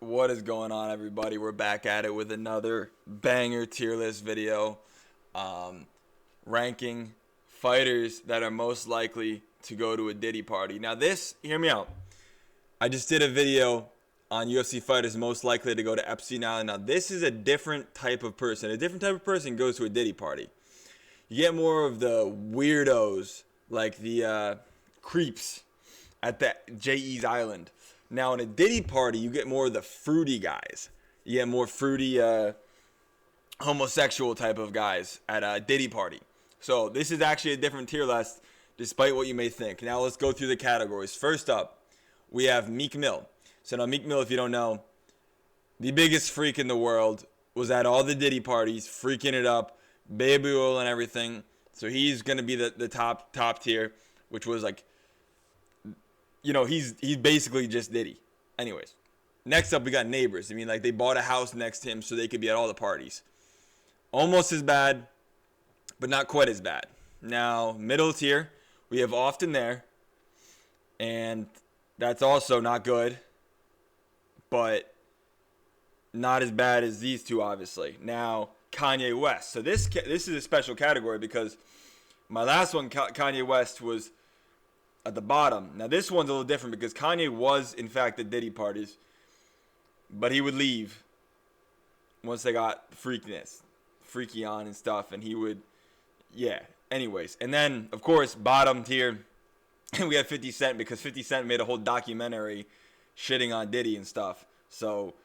What is going on, everybody? We're back at it with another banger tier list video, ranking fighters that are most likely to go to a Diddy party. Now this, hear me out. I just did a video on UFC fighters most likely to go to Epstein Island. Now this is a different type of person. A different type of person goes to a Diddy party. You get more of the weirdos, like the creeps at the J.E.'s Island. Now, in a Diddy party, you get more of the fruity guys. You get more fruity homosexual type of guys at a Diddy party. So this is actually a different tier list, despite what you may think. Now, let's go through the categories. First up, we have Meek Mill. So now, Meek Mill, if you don't know, the biggest freak in the world, was at all the Diddy parties, freaking it up, baby oil and everything. So he's going to be the top tier, which was like, you know, he's basically just Diddy. Anyways, next up we got Neighbors. I mean, like, they bought a house next to him so they could be at all the parties. Almost as bad, but not quite as bad. Now, middle tier, we have Often There, and that's also not good, but not as bad as these two, obviously. Now, Kanye West. So this is a special category because my last one, Kanye West, was at the bottom. Now this one's a little different because Kanye was in fact at Diddy parties, but he would leave once they got freaky on and stuff, and he would, yeah. Anyways, and then of course bottom tier, we have 50 Cent because 50 Cent made a whole documentary shitting on Diddy and stuff. So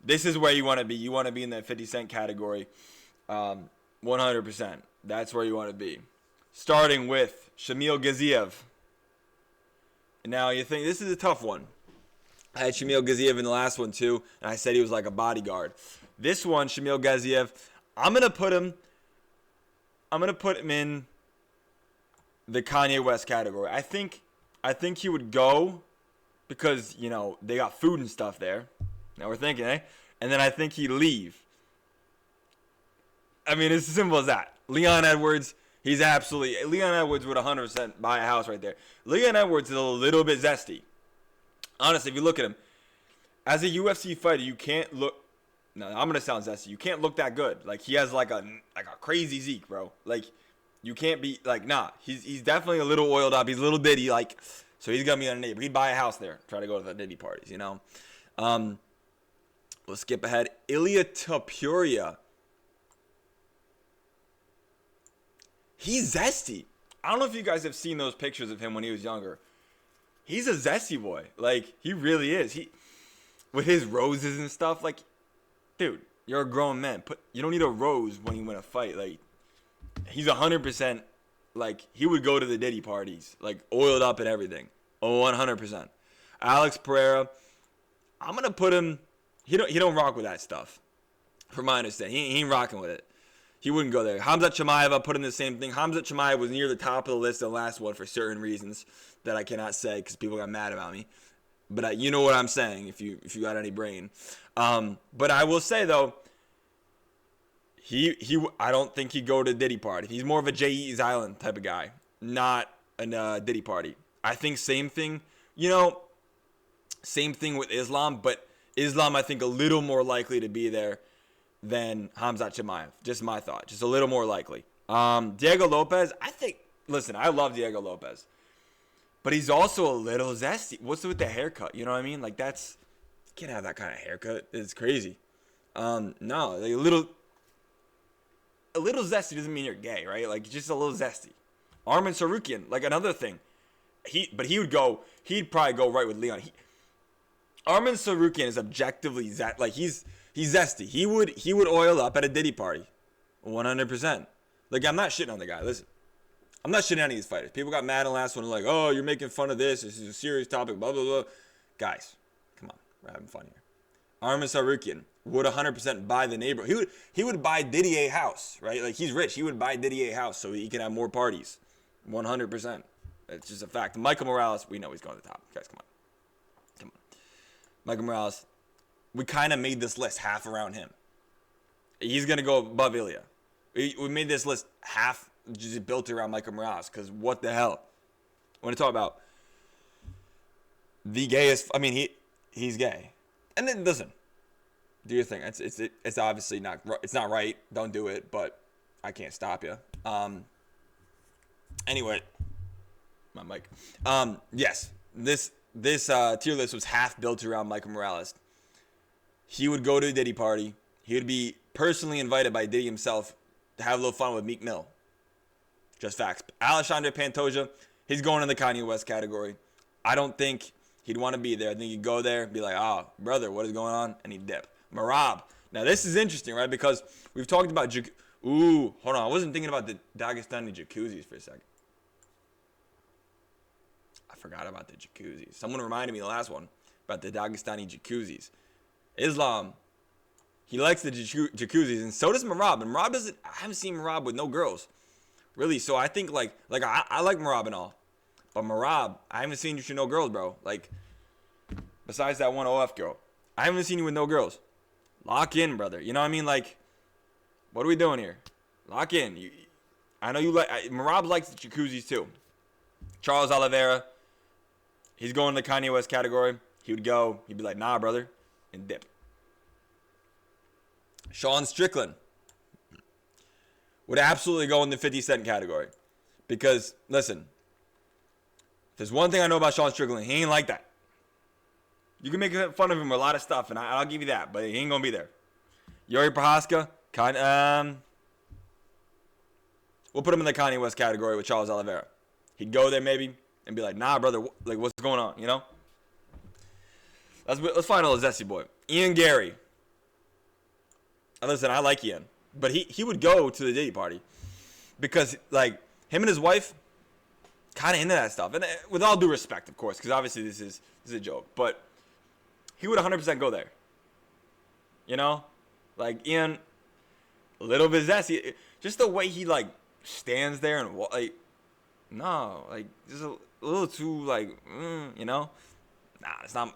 this is where you want to be. You want to be in that 50 Cent category, 100%. That's where you want to be. Starting with Shamil Gaziev. Now, you think this is a tough one. I had Shamil Gaziev in the last one, too, and I said he was like a bodyguard. This one, Shamil Gaziev, I'm going to put him in the Kanye West category. I think he would go because, you know, they got food and stuff there. Now we're thinking, eh? And then I think he'd leave. I mean, it's as simple as that. Leon Edwards, Leon Edwards would 100% buy a house right there. Leon Edwards is a little bit zesty. Honestly, if you look at him, as a UFC fighter, you can't look. No, I'm gonna sound zesty. You can't look that good. Like, he has like a crazy Zeke, bro. Like, you can't be like, nah. He's definitely a little oiled up. He's a little Diddy, like, so he's gonna be on a neighbor. He'd buy a house there. Try to go to the Diddy parties, you know. Let's skip ahead. Ilya Tapuria. He's zesty. I don't know if you guys have seen those pictures of him when he was younger. He's a zesty boy. Like, he really is. With his roses and stuff, like, dude, you're a grown man. You don't need a rose when you win a fight. Like, he's 100%, like, he would go to the Diddy parties, like, oiled up and everything. 100%. Alex Pereira, I'm going to put him, he don't rock with that stuff, from my understanding. He ain't rocking with it. He wouldn't go there. Khamzat Chimaev, I put in the same thing. Khamzat Chimaev was near the top of the list, the last one, for certain reasons that I cannot say because people got mad about me. But you know what I'm saying if you got any brain. But I will say, though, I don't think he'd go to a Diddy party. He's more of a J.E.'s Island type of guy, not a Diddy party. I think same thing with Islam, but Islam, I think, a little more likely to be there than Khamzat Chimaev. Just my thought. Just a little more likely. Diego Lopez, I love Diego Lopez. But he's also a little zesty. What's with the haircut? You know what I mean? Like, you can't have that kind of haircut. It's crazy. No, like a little zesty doesn't mean you're gay, right? Like, just a little zesty. Armin Sarukian, like, another thing. He'd probably go right with Leon. Armin Sarukian is objectively he's zesty. He would oil up at a Diddy party, 100%. Like, I'm not shitting on the guy. Listen, I'm not shitting on any of these fighters. People got mad in the last one, like, oh, you're making fun of this. This is a serious topic, blah, blah, blah. Guys, come on. We're having fun here. Armin Sarukian would 100% buy the neighbor. He would buy Diddy a house, right? Like, he's rich. He would buy Diddy a house so he can have more parties. 100%. It's just a fact. Michael Morales, we know he's going to the top. Guys, come on. Michael Morales, we kind of made this list half around him. He's going to go above Ilya. We made this list half just built around Michael Morales because what the hell? I want to talk about the gayest. I mean, he's gay. And then, listen, Do your thing. It's obviously not, it's not right. Don't do it, but I can't stop you. Anyway, my mic. Yes, this tier list was half built around Michael Morales. He would go to a Diddy party. He would be personally invited by Diddy himself to have a little fun with Meek Mill. Just facts. Alexandre Pantoja, he's going in the Kanye West category. I don't think he'd want to be there. I think he'd go there, be like, oh, brother, what is going on? And he'd dip. Marab. Now, this is interesting, right? Because we've talked about... Ooh, hold on. I wasn't thinking about the Dagestani jacuzzis for a second. I forgot about the jacuzzis. Someone reminded me the last one about the Dagestani jacuzzis. Islam, he likes the jacuzzis, and so does Marab. And Marab doesn't... I haven't seen Marab with no girls. Really, so I think, like I like Marab and all. But Marab, I haven't seen you with no girls, bro. Like, besides that one OF girl. I haven't seen you with no girls. Lock in, brother. You know what I mean? Like, what are we doing here? Lock in. I know you like... Marab likes the jacuzzis, too. Charles Oliveira, he's going to the Kanye West category. He would go. He'd be like, nah, brother. And dip. Sean Strickland would absolutely go in the 50 Cent category. Because, listen, if there's one thing I know about Sean Strickland, he ain't like that. You can make fun of him with a lot of stuff, and I'll give you that, but he ain't going to be there. Yuri Prohaska, we'll put him in the Kanye West category with Charles Oliveira. He'd go there maybe and be like, nah, brother, like, what's going on, you know? Let's find a zesty boy. Ian Gary. Listen, I like Ian. But he would go to the Diddy party because, like, him and his wife kind of into that stuff. And with all due respect, of course, because obviously this is a joke. But he would 100% go there. You know? Like, Ian, a little bit zesty. Just the way he, like, stands there and, like, no. Like, just a little too, like, you know? Nah, it's not.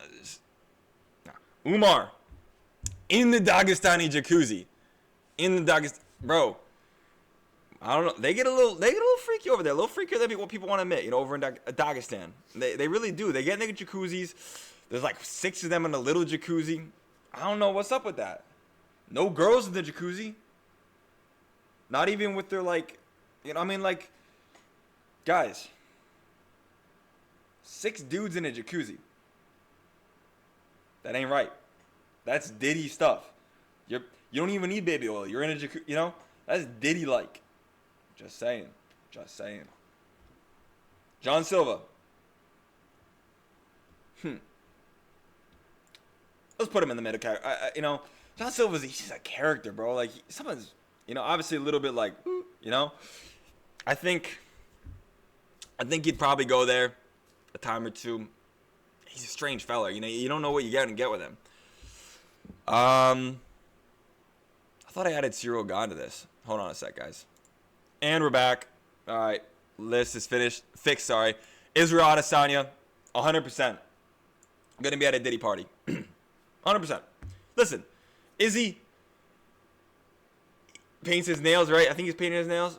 Nah. Umar. In the Dagestani jacuzzi. In the Dagestan, bro, I don't know. They get a little freaky over there. A little freakier than what people want to admit, you know, over in Dagestan. They really do. They get nigga jacuzzis. There's like 6 of them in a little jacuzzi. I don't know what's up with that. No girls in the jacuzzi. Not even with their, like, you know, I mean, like, guys. 6 dudes in a jacuzzi. That ain't right. That's Diddy stuff. You don't even need baby oil. You're in a jacuzzi, you know? That's Diddy-like. Just saying. Just saying. John Silva. Let's put him in the middle category. You know, John Silva's he's a character, bro. Like, someone's, you know, obviously a little bit like, you know? I think he'd probably go there a time or two. He's a strange fella. You know, you don't know what you get with him. I thought I added Ciryl Gane to this. Hold on a sec, guys. And we're back. All right. List is fixed, sorry. Israel Adesanya, 100%. Going to be at a Diddy party. 100%. Listen, Izzy paints his nails, right? I think he's painting his nails.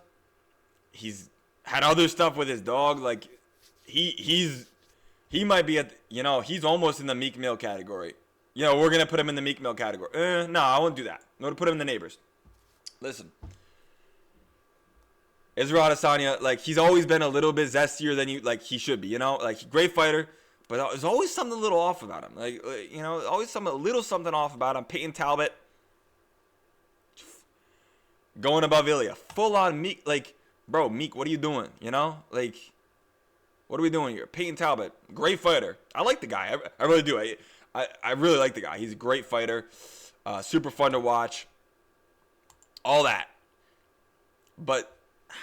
He's had other stuff with his dog. Like, he might be at, you know, he's almost in the Meek Mill category. You know, we're going to put him in the Meek Mill category. No, I won't do that. I'm going to put him in the neighbors. Listen. Israel Adesanya, like, he's always been a little bit zestier than he should be, you know? Like, great fighter, but there's always something a little off about him. Like, you know, always a little something off about him. Peyton Talbot. Going above Ilya. Full on Meek. Like, bro, Meek, what are you doing? You know? Like, what are we doing here? Peyton Talbot. Great fighter. I like the guy. I really do. I really like the guy. He's a great fighter. Super fun to watch. All that. But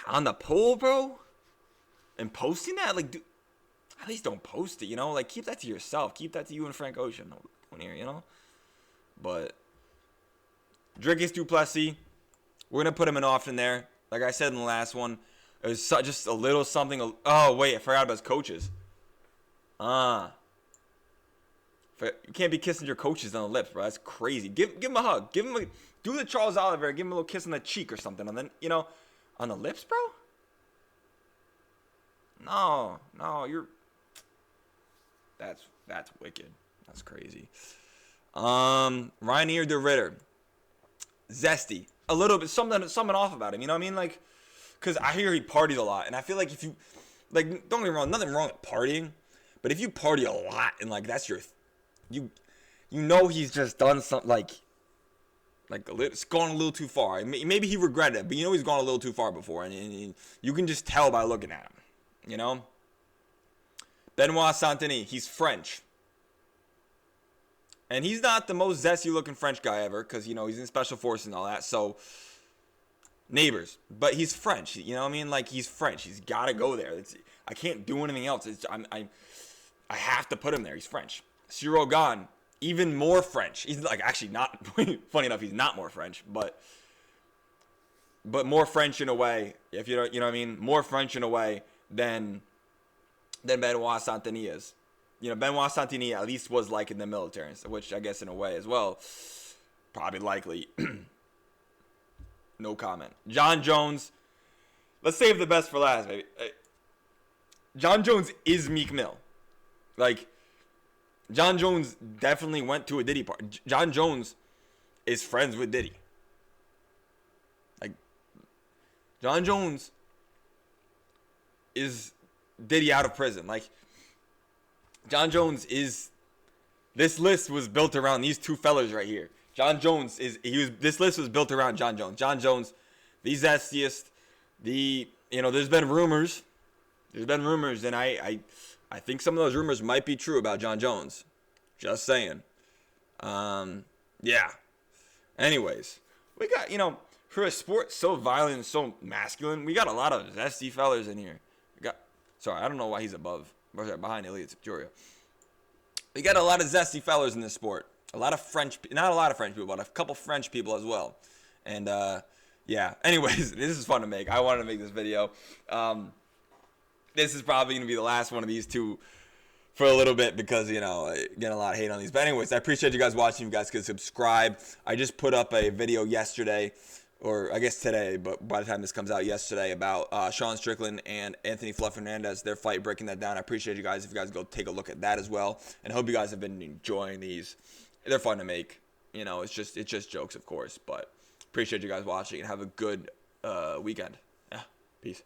on the poll, bro, and posting that, like, dude, at least don't post it, you know? Like, keep that to yourself. Keep that to you and Frank Ocean here, you know? But Dricus du Plessis, we're going to put him in often there. Like I said in the last one, it was just a little something. Oh, wait, I forgot about his coaches. You can't be kissing your coaches on the lips, bro. That's crazy. Give him a hug. Do the Charles Oliver. Give him a little kiss on the cheek or something. And then, you know, on the lips, bro? No, you're... That's wicked. That's crazy. Rainier the Ritter. Zesty. A little bit, something off about him. You know what I mean? Like, because I hear he parties a lot. And I feel like if you, like, don't get me wrong, nothing wrong with partying. But if you party a lot and, like, that's your, you know he's just done something, like it's gone a little too far. Maybe he regretted it, but you know he's gone a little too far before. And you can just tell by looking at him. You know? Benoit Saint-Denis, he's French. And he's not the most zesty looking French guy ever, because, you know, he's in special forces and all that. So, neighbors. But he's French. You know what I mean? Like, he's French. He's got to go there. I can't do anything else. I have to put him there. He's French. Ciryl Gane, even more French. He's, like, actually not, funny enough, he's not more French. But more French in a way, if you know what I mean? More French in a way than Benoit Saint-Denis is. You know, Benoit Saint-Denis at least was like in the military, which I guess in a way as well, probably likely. No comment. John Jones, let's save the best for last, baby. John Jones is Meek Mill. Like, John Jones definitely went to a Diddy party. John Jones is friends with Diddy. Like, John Jones is Diddy out of prison. Like, John Jones is, this list was built around these two fellas right here. John Jones this list was built around John Jones. John Jones, the zestiest, there's been rumors. And I think some of those rumors might be true about John Jones. Just saying. Yeah. Anyways, we got, for a sport so violent and so masculine, we got a lot of zesty fellas in here. I don't know why he's behind Elliot Joria. We got a lot of zesty fellas in this sport. Not a lot of French people, but a couple French people as well. And, yeah. Anyways, this is fun to make. I wanted to make this video. This is probably going to be the last one of these two for a little bit because, getting a lot of hate on these. But anyways, I appreciate you guys watching. You guys can subscribe. I just put up a video yesterday, or I guess today, but by the time this comes out yesterday, about Sean Strickland and Anthony Fluff Hernandez, their fight, breaking that down. I appreciate you guys if you guys go take a look at that as well. And I hope you guys have been enjoying these. They're fun to make. It's just jokes, of course. But appreciate you guys watching and have a good weekend. Yeah, peace.